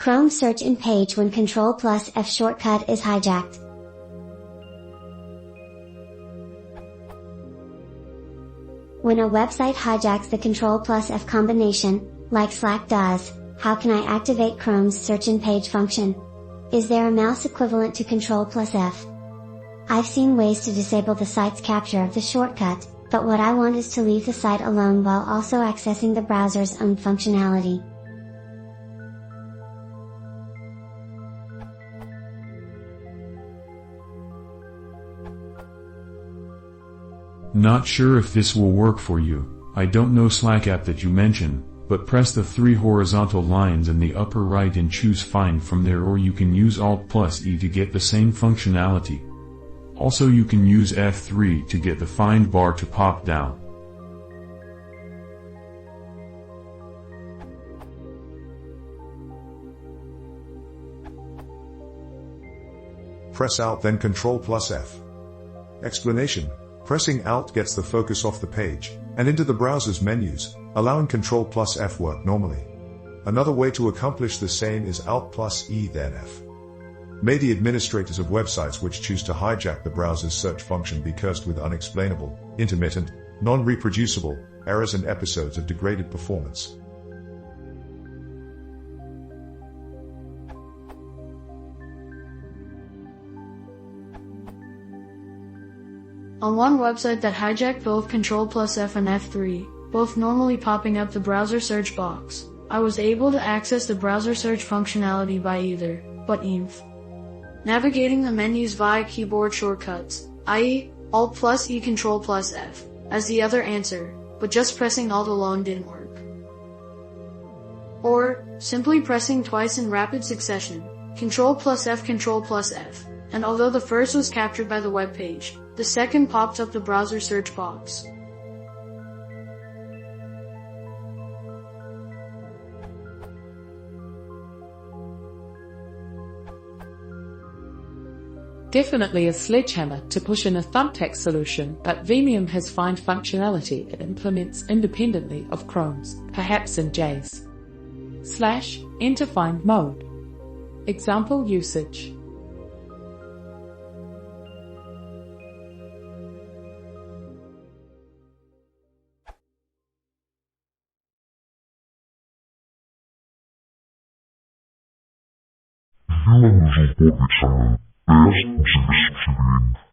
Chrome search in page when Ctrl+F shortcut is hijacked. When a website hijacks the Ctrl+F combination, like Slack does, how can I activate Chrome's search in page function? Is there a mouse equivalent to Ctrl+F? I've seen ways to disable the site's capture of the shortcut, but what I want is to leave the site alone while also accessing the browser's own functionality. Not sure if this will work for you. I don't know Slack app that you mentioned, but press the 3 horizontal lines in the upper right and choose Find from there, or you can use Alt+E to get the same functionality. Also, you can use F3 to get the Find bar to pop down. Press Alt then Ctrl+F. Explanation: pressing Alt gets the focus off the page, and into the browser's menus, allowing Ctrl+F work normally. Another way to accomplish the same is Alt+E then F. May the administrators of websites which choose to hijack the browser's search function be cursed with unexplainable, intermittent, non-reproducible errors and episodes of degraded performance. On one website that hijacked both Ctrl+F and F3, both normally popping up the browser search box, I was able to access the browser search functionality by either but navigating the menus via keyboard shortcuts, i.e., Alt+E Ctrl+F, as the other answer, but just pressing Alt alone didn't work. Or, simply pressing twice in rapid succession, Ctrl+F Ctrl+F, and although the first was captured by the web page, the second popped up the browser search box. Definitely a sledgehammer to push in a thumbtack solution, but Vimium has Find functionality it implements independently of Chrome's, perhaps in /enter find mode. Example usage. Vimos um pouco de best de substituir